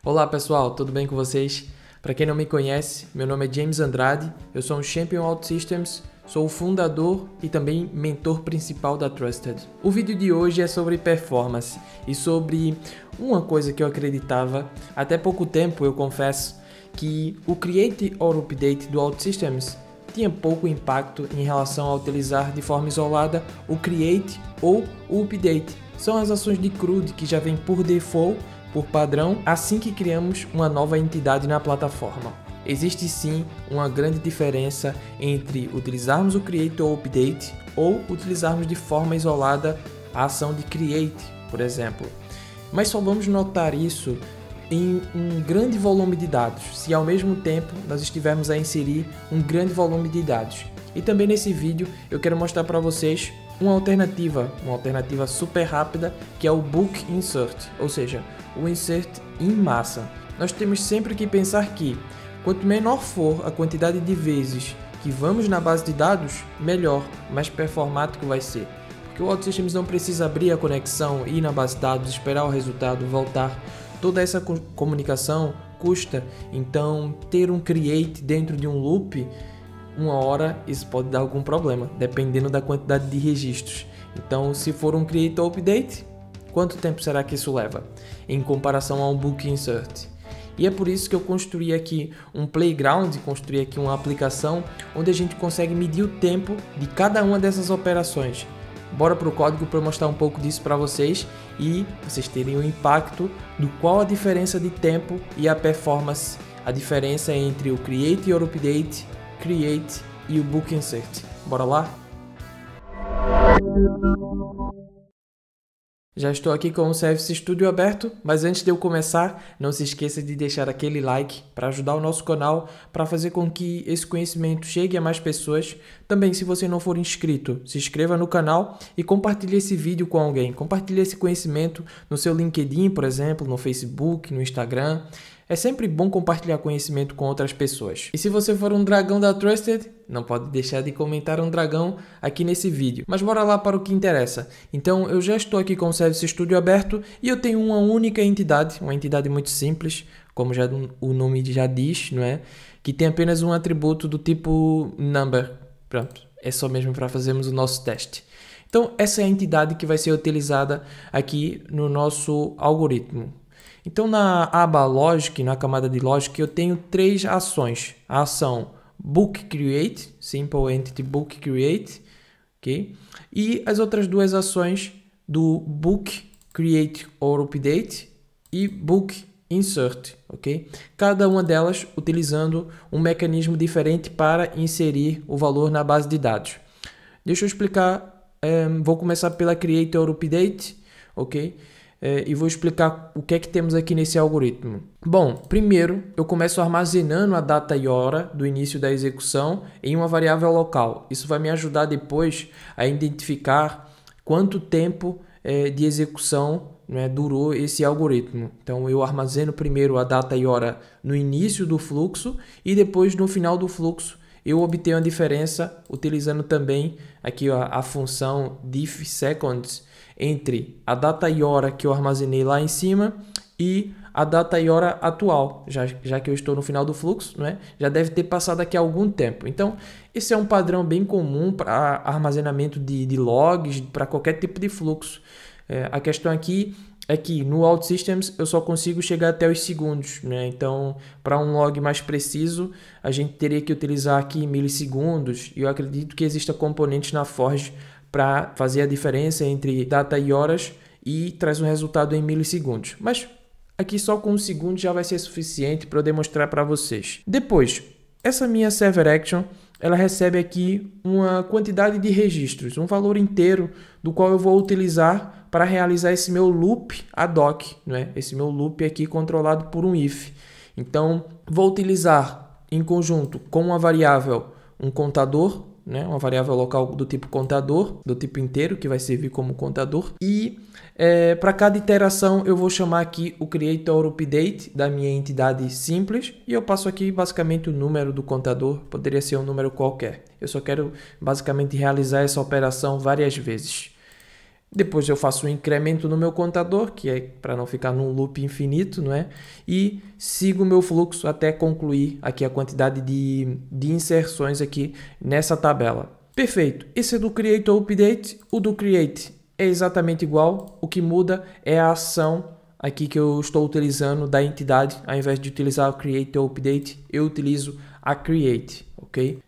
Olá pessoal, tudo bem com vocês? Para quem não me conhece, meu nome é James Andrade, eu sou um Champion OutSystems, sou o fundador e também mentor principal da Trusted. O vídeo de hoje é sobre performance e sobre uma coisa que eu acreditava até pouco tempo, eu confesso, que o Create or Update do OutSystems tinha pouco impacto em relação a utilizar de forma isolada o Create ou o Update. São as ações de CRUD que já vêm por default, por padrão, assim que criamos uma nova entidade na plataforma. Existe sim uma grande diferença entre utilizarmos o Create ou Update ou utilizarmos de forma isolada a ação de Create, por exemplo. Mas só vamos notar isso em um grande volume de dados, se ao mesmo tempo nós estivermos a inserir um grande volume de dados. E também nesse vídeo eu quero mostrar para vocês uma alternativa super rápida, que é o Bulk Insert, ou seja, o Insert em massa. Nós temos sempre que pensar que quanto menor for a quantidade de vezes que vamos na base de dados, melhor, mais performático vai ser. Porque o OutSystems não precisa abrir a conexão, ir na base de dados, esperar o resultado, voltar. Toda essa comunicação custa, então ter um create dentro de um loop, uma hora isso pode dar algum problema, dependendo da quantidade de registros. Então, se for um create ou update, quanto tempo será que isso leva em comparação a um bulk insert? E é por isso que eu construí aqui um playground, construí aqui uma aplicação onde a gente consegue medir o tempo de cada uma dessas operações. Bora para o código para eu mostrar um pouco disso para vocês e vocês terem o impacto do qual a diferença de tempo e a performance, a diferença entre o Create or Update, Create e o Bulk Insert. Bora lá? Já estou aqui com o Service Studio aberto, mas antes de eu começar, não se esqueça de deixar aquele like para ajudar o nosso canal, para fazer com que esse conhecimento chegue a mais pessoas. Também, se você não for inscrito, se inscreva no canal e compartilhe esse vídeo com alguém. Compartilhe esse conhecimento no seu LinkedIn, por exemplo, no Facebook, no Instagram. É sempre bom compartilhar conhecimento com outras pessoas. E se você for um dragão da Trusted, não pode deixar de comentar um dragão aqui nesse vídeo. Mas bora lá para o que interessa. Então eu já estou aqui com o Service Studio aberto e eu tenho uma única entidade, uma entidade muito simples, como já o nome já diz, não é? Que tem apenas um atributo do tipo number. Pronto, é só mesmo para fazermos o nosso teste. Então essa é a entidade que vai ser utilizada aqui no nosso algoritmo. Então, na aba Logic, na camada de Logic, eu tenho três ações. A ação Bulk Create, Simple Entity Bulk Create, ok? E as outras duas ações do Bulk Create or Update e Bulk Insert, ok? Cada uma delas utilizando um mecanismo diferente para inserir o valor na base de dados. Deixa eu explicar, vou começar pela Create or Update, ok? E vou explicar o que é que temos aqui nesse algoritmo. Bom, primeiro eu começo armazenando a data e hora do início da execução em uma variável local. Isso vai me ajudar depois a identificar quanto tempo de execução, né, durou esse algoritmo. Então eu armazeno primeiro a data e hora no início do fluxo e depois no final do fluxo eu obtenho a diferença utilizando também aqui a função diffseconds entre a data e hora que eu armazenei lá em cima e a data e hora atual, já que eu estou no final do fluxo, né? Já deve ter passado aqui algum tempo. Então, esse é um padrão bem comum para armazenamento de logs, para qualquer tipo de fluxo. A questão aqui é que no OutSystems eu só consigo chegar até os segundos, né? Então, para um log mais preciso, a gente teria que utilizar aqui milissegundos, e eu acredito que exista componentes na Forge para fazer a diferença entre data e horas e traz um resultado em milissegundos. Mas aqui só com um segundo já vai ser suficiente para eu demonstrar para vocês. Depois, essa minha server action, ela recebe aqui uma quantidade de registros, um valor inteiro do qual eu vou utilizar para realizar esse meu loop ad hoc, né? Esse meu loop aqui controlado por um if. Então, vou utilizar em conjunto com uma variável um contador, né? Uma variável local do tipo contador, do tipo inteiro, que vai servir como contador. E para cada iteração eu vou chamar aqui o create or update da minha entidade simples e eu passo aqui basicamente o número do contador, poderia ser um número qualquer. Eu só quero basicamente realizar essa operação várias vezes. Depois eu faço um incremento no meu contador, que é para não ficar num loop infinito, não é? E sigo o meu fluxo até concluir aqui a quantidade de inserções aqui nessa tabela. Perfeito. Esse é do Create ou Update. O do Create é exatamente igual. O que muda é a ação aqui que eu estou utilizando da entidade. Ao invés de utilizar o Create ou Update, eu utilizo a Create, ok?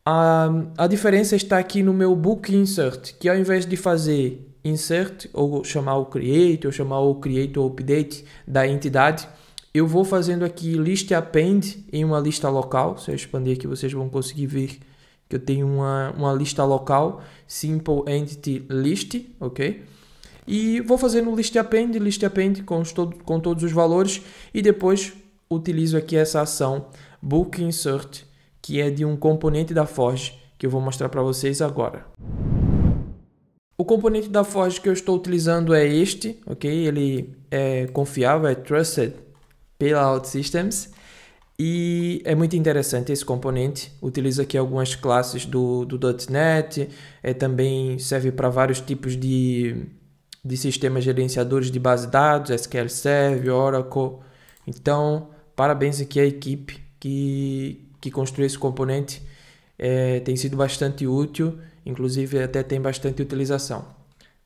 A diferença está aqui no meu Book Insert, que ao invés de fazer Insert, ou chamar o Create, ou chamar o Create ou Update da entidade, eu vou fazendo aqui List Append em uma lista local. Se eu expandir aqui, vocês vão conseguir ver que eu tenho uma lista local, Simple Entity List, ok? E vou fazendo List Append com todos os valores, e depois utilizo aqui essa ação Book Insert, que é de um componente da Forge, que eu vou mostrar para vocês agora. O componente da Forge que eu estou utilizando é este, ok? Ele é confiável, é trusted pela OutSystems, e é muito interessante esse componente. Utiliza aqui algumas classes do .NET, também serve para vários tipos de sistemas gerenciadores de base de dados, SQL Server, Oracle. Então, parabéns aqui à equipe que construiu esse componente. Tem sido bastante útil, inclusive até tem bastante utilização.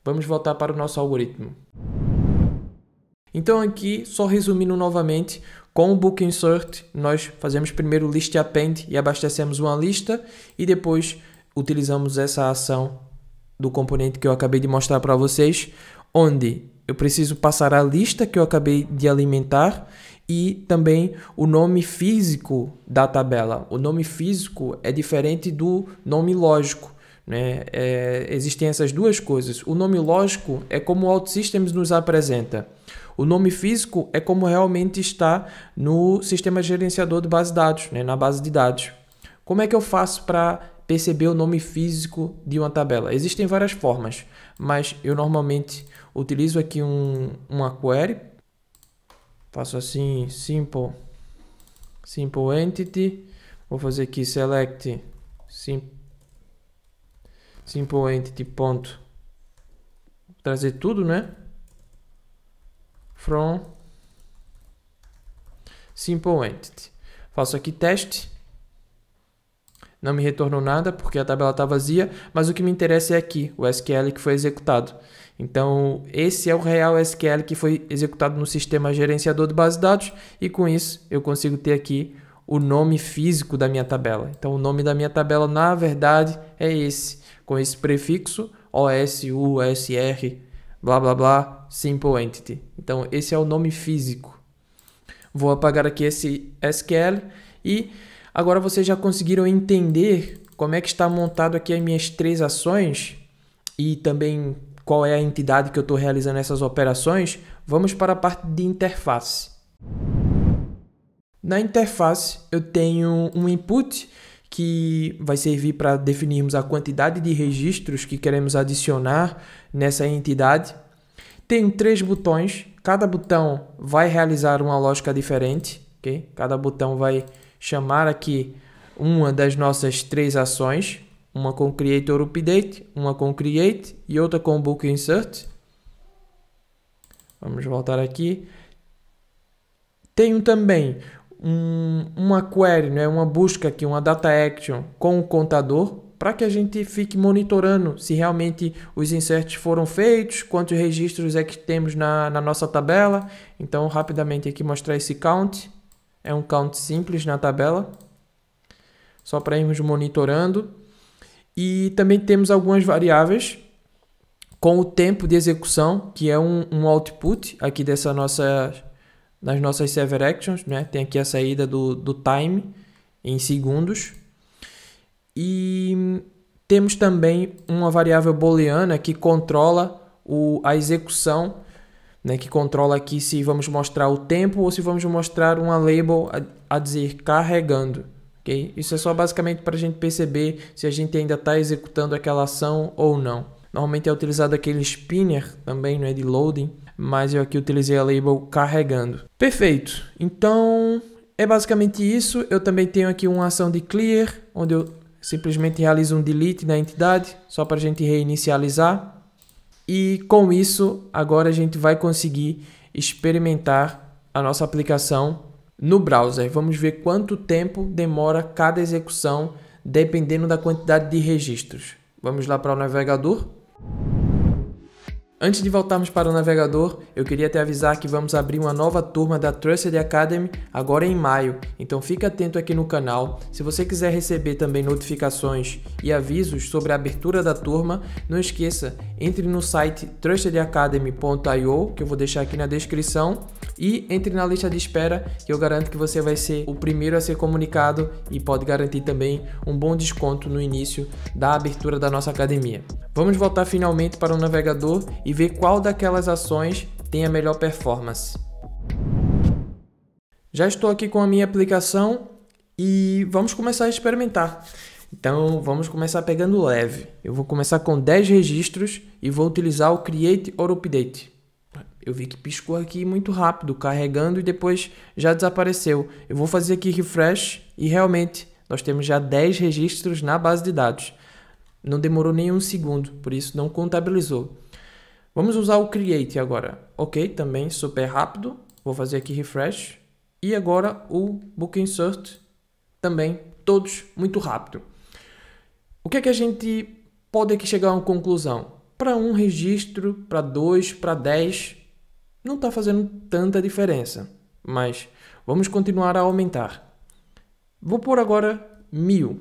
Vamos voltar para o nosso algoritmo. Então aqui, só resumindo novamente, com o Book Insert, nós fazemos primeiro o List Append e abastecemos uma lista, e depois utilizamos essa ação do componente que eu acabei de mostrar para vocês, onde eu preciso passar a lista que eu acabei de alimentar e também o nome físico da tabela. O nome físico é diferente do nome lógico, né? Existem essas duas coisas. O nome lógico é como o OutSystems nos apresenta. O nome físico é como realmente está no sistema gerenciador de base de dados, né? Na base de dados. Como é que eu faço para perceber o nome físico de uma tabela? Existem várias formas, mas eu normalmente utilizo aqui uma query. Faço assim, simple entity. Vou fazer aqui select simple entity ponto. Trazer tudo, né? From simple entity. Faço aqui teste. Não me retornou nada porque a tabela está vazia, mas o que me interessa é aqui, o SQL que foi executado. Então, esse é o real SQL que foi executado no sistema gerenciador de base de dados, e com isso eu consigo ter aqui o nome físico da minha tabela. Então, o nome da minha tabela, na verdade, é esse, com esse prefixo OSU, OSR, blá blá blá, Simple Entity. Então, esse é o nome físico. Vou apagar aqui esse SQL e agora vocês já conseguiram entender como é que está montado aqui as minhas três ações e também qual é a entidade que eu estou realizando essas operações. Vamos para a parte de interface. Na interface eu tenho um input que vai servir para definirmos a quantidade de registros que queremos adicionar nessa entidade. Tenho 3 botões, cada botão vai realizar uma lógica diferente, ok? Cada botão vai chamar aqui uma das nossas 3 ações, uma com Create or Update, uma com Create e outra com Book Insert. Vamos voltar aqui. Tenho também uma query, né? Uma busca aqui, uma data action com o contador, para que a gente fique monitorando se realmente os inserts foram feitos, quantos registros é que temos na nossa tabela. Então, rapidamente aqui mostrar esse count. É um count simples na tabela, só para irmos monitorando. E também temos algumas variáveis com o tempo de execução, que é um output aqui das nossas server actions, né? Tem aqui a saída do time em segundos. E temos também uma variável booleana que controla a execução, né? Que controla aqui se vamos mostrar o tempo ou se vamos mostrar uma label a dizer carregando. Okay? Isso é só basicamente para a gente perceber se a gente ainda está executando aquela ação ou não. Normalmente é utilizado aquele spinner também, né, de loading, mas eu aqui utilizei a label carregando. Perfeito, então é basicamente isso. Eu também tenho aqui uma ação de clear, onde eu simplesmente realizo um delete na entidade, só para a gente reinicializar. E com isso, agora a gente vai conseguir experimentar a nossa aplicação no browser. Vamos ver quanto tempo demora cada execução, dependendo da quantidade de registros. Vamos lá para o navegador. Antes de voltarmos para o navegador, eu queria te avisar que vamos abrir uma nova turma da Trusted Academy agora em maio, então fica atento aqui no canal. Se você quiser receber também notificações e avisos sobre a abertura da turma, não esqueça, entre no site trustedacademy.io, que eu vou deixar aqui na descrição, e entre na lista de espera, que eu garanto que você vai ser o primeiro a ser comunicado e pode garantir também um bom desconto no início da abertura da nossa academia. Vamos voltar finalmente para o navegador e ver qual daquelas ações tem a melhor performance. Já estou aqui com a minha aplicação e vamos começar a experimentar. Então vamos começar pegando leve. Eu vou começar com 10 registros e vou utilizar o Create or Update. Eu vi que piscou aqui muito rápido, carregando e depois já desapareceu. Eu vou fazer aqui refresh e realmente nós temos já 10 registros na base de dados. Não demorou nem um segundo, por isso não contabilizou. Vamos usar o Create agora. Ok, também super rápido. Vou fazer aqui refresh. E agora o Book Insert também, todos muito rápido. O que é que a gente pode aqui chegar a uma conclusão? Para um registro, para 2, para 10, não está fazendo tanta diferença. Mas vamos continuar a aumentar. Vou pôr agora 1000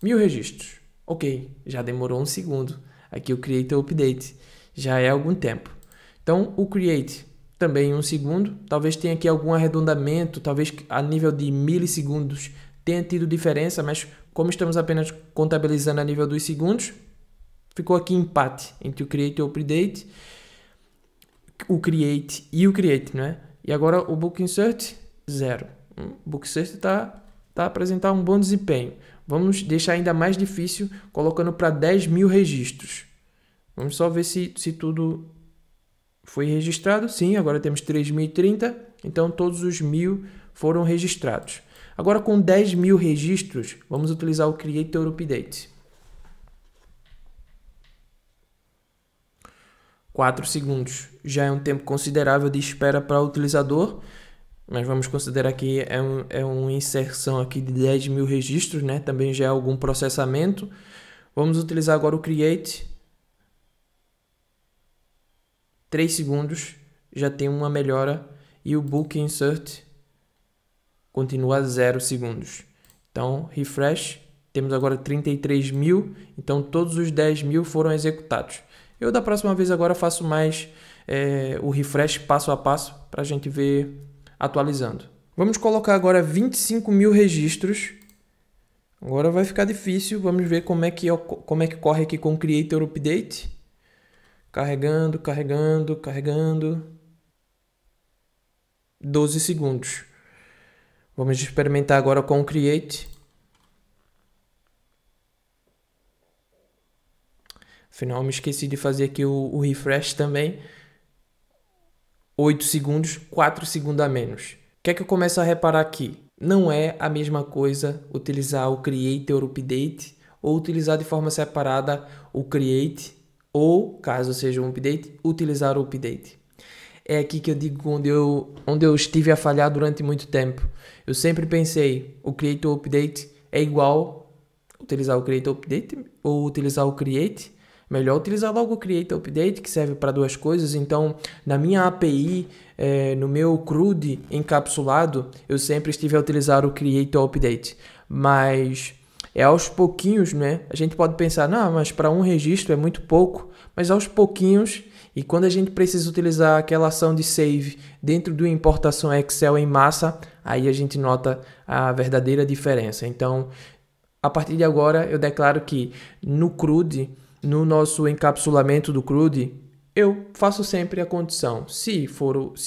registros. Ok, já demorou um segundo. Aqui o Create or Update já é algum tempo. Então o Create também um segundo. Talvez tenha aqui algum arredondamento, talvez a nível de milissegundos tenha tido diferença, mas como estamos apenas contabilizando a nível dos segundos, ficou aqui empate entre o Create or Update, o Create e o Create, não é? E agora o Book Insert, 0. O Book Insert está a apresentar um bom desempenho. Vamos deixar ainda mais difícil, colocando para 10.000 registros. Vamos só ver se tudo foi registrado. Sim, agora temos 3.030, então todos os 1.000 foram registrados. Agora com 10.000 registros, vamos utilizar o Create or Update. 4 segundos já é um tempo considerável de espera para o utilizador, mas vamos considerar que é uma inserção aqui de 10.000 registros, né? Também já é algum processamento. Vamos utilizar agora o Create. 3 segundos já tem uma melhora e o Book Insert continua a 0 segundos. Então, refresh, temos agora 33.000, então todos os 10.000 foram executados. Eu da próxima vez agora faço mais o refresh passo a passo para a gente ver atualizando. Vamos colocar agora 25.000 registros. Agora vai ficar difícil, vamos ver como é que corre aqui com o Create or Update. Carregando, carregando, carregando. 12 segundos. Vamos experimentar agora com o Create. Afinal, me esqueci de fazer aqui o refresh também. 8 segundos, 4 segundos a menos. O que é que eu começo a reparar aqui? Não é a mesma coisa utilizar o Create or Update ou utilizar de forma separada o Create ou, caso seja um update, utilizar o update. É aqui que eu digo onde eu estive a falhar durante muito tempo. Eu sempre pensei, o Create or Update é igual utilizar o Create or Update ou utilizar o Create. Melhor utilizar logo o Create or Update, que serve para duas coisas. Então, na minha API, no meu CRUD encapsulado, eu sempre estive a utilizar o Create or Update. Mas é aos pouquinhos, né? A gente pode pensar, não, mas para um registro é muito pouco. Mas aos pouquinhos, e quando a gente precisa utilizar aquela ação de save dentro do importação Excel em massa, aí a gente nota a verdadeira diferença. Então, a partir de agora, eu declaro que no CRUD, no nosso encapsulamento do CRUD, eu faço sempre a condição. Se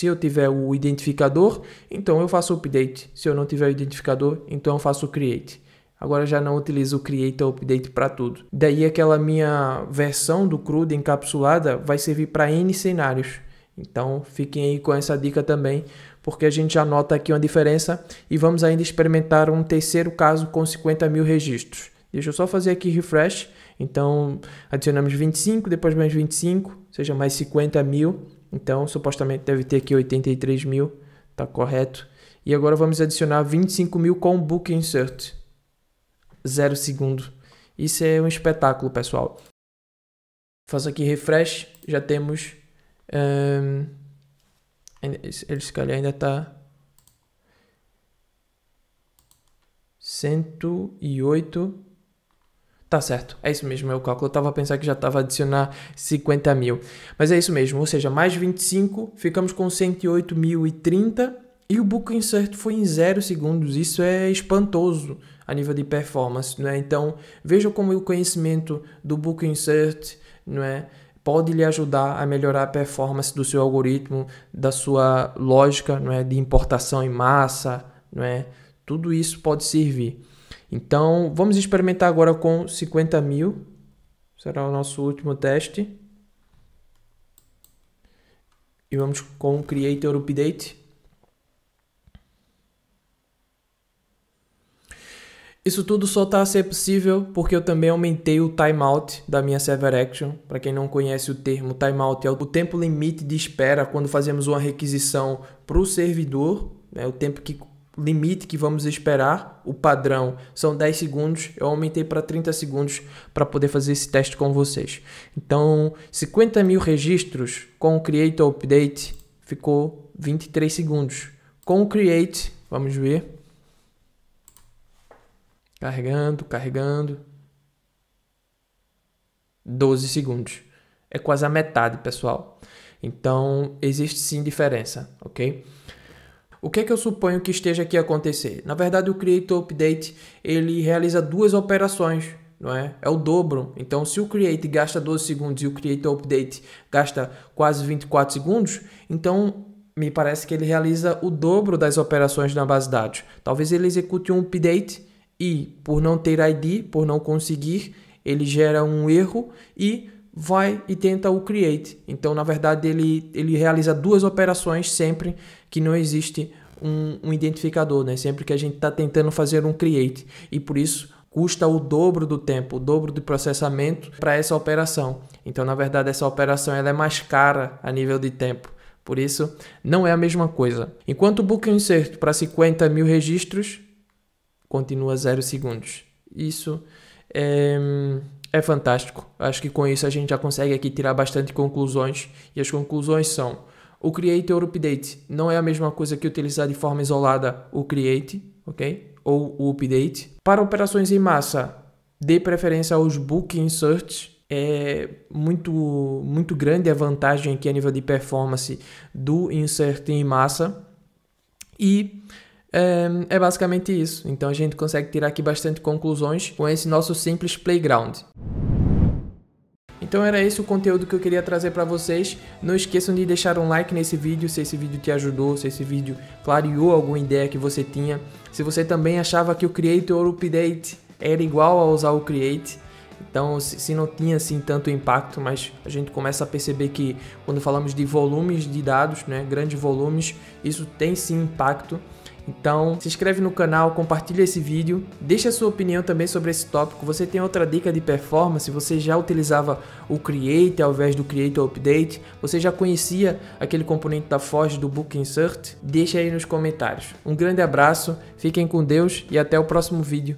eu tiver o identificador, então eu faço o update. Se eu não tiver o identificador, então eu faço o create. Agora já não utilizo o create ou update para tudo. Daí aquela minha versão do CRUD encapsulada vai servir para N cenários. Então fiquem aí com essa dica também, porque a gente já nota aqui uma diferença e vamos ainda experimentar um terceiro caso com 50.000 registros. Deixa eu só fazer aqui refresh Então, adicionamos 25, depois mais 25, ou seja, mais 50 mil. Então, supostamente deve ter aqui 83 mil, tá correto. E agora vamos adicionar 25 mil com Book Insert, 0 segundo. Isso é um espetáculo, pessoal. Faço aqui refresh, já temos... Ele ainda está 108. Tá certo, é isso mesmo, é o cálculo. Eu estava a pensar que já estava a adicionar 50 mil. Mas é isso mesmo, ou seja, mais 25, ficamos com 108.030 e o Book Insert foi em 0 segundos. Isso é espantoso a nível de performance, não é? Então, veja como o conhecimento do Book Insert, não é, pode lhe ajudar a melhorar a performance do seu algoritmo, da sua lógica, não é, de importação em massa, não é? Tudo isso pode servir. Então, vamos experimentar agora com 50 mil. Será o nosso último teste. E vamos com o Creator Update. Isso tudo só está a ser possível porque eu também aumentei o timeout da minha server action. Para quem não conhece o termo, timeout é o tempo limite de espera quando fazemos uma requisição para o servidor, né? O tempo limite que vamos esperar, o padrão são 10 segundos, eu aumentei para 30 segundos para poder fazer esse teste com vocês. Então, 50 mil registros com o Creator Update ficou 23 segundos. Com o Create, vamos ver. Carregando. 12 segundos. É quase a metade, pessoal. Então, existe sim diferença, ok? O que é que eu suponho que esteja aqui a acontecer? Na verdade, o Creator Update, ele realiza duas operações, não é? É o dobro. Então, se o Create gasta 12 segundos e o Creator Update gasta quase 24 segundos, então me parece que ele realiza o dobro das operações na base de dados. Talvez ele execute um update e, por não ter ID, por não conseguir, ele gera um erro e vai e tenta o create. Então, na verdade, ele realiza duas operações sempre que não existe um identificador, né? Sempre que a gente está tentando fazer um create. E por isso, custa o dobro do tempo, o dobro do processamento para essa operação. Então, na verdade, essa operação ela é mais cara a nível de tempo. Por isso, não é a mesma coisa. Enquanto o Book Insert para 50 mil registros continua 0 segundos. Isso é fantástico. Acho que com isso a gente já consegue aqui tirar bastante conclusões. E as conclusões são: o Creator Update não é a mesma coisa que utilizar de forma isolada o Create, ok? Ou o Update. Para operações em massa, dê preferência aos Book Inserts. É muito grande a vantagem aqui a nível de performance do Insert em massa. E é basicamente isso. Então a gente consegue tirar aqui bastante conclusões com esse nosso simples playground. Então era esse o conteúdo que eu queria trazer para vocês. Não esqueçam de deixar um like nesse vídeo se esse vídeo te ajudou, se esse vídeo clareou alguma ideia que você tinha. Se você também achava que o Creator Update era igual a usar o Create, então se não tinha assim tanto impacto, mas a gente começa a perceber que quando falamos de volumes de dados, né, grandes volumes, isso tem sim impacto. Então, se inscreve no canal, compartilha esse vídeo, deixa a sua opinião também sobre esse tópico. Você tem outra dica de performance? Você já utilizava o Create ao invés do Creator Update? Você já conhecia aquele componente da Forge do Book Insert? Deixa aí nos comentários. Um grande abraço, fiquem com Deus e até o próximo vídeo.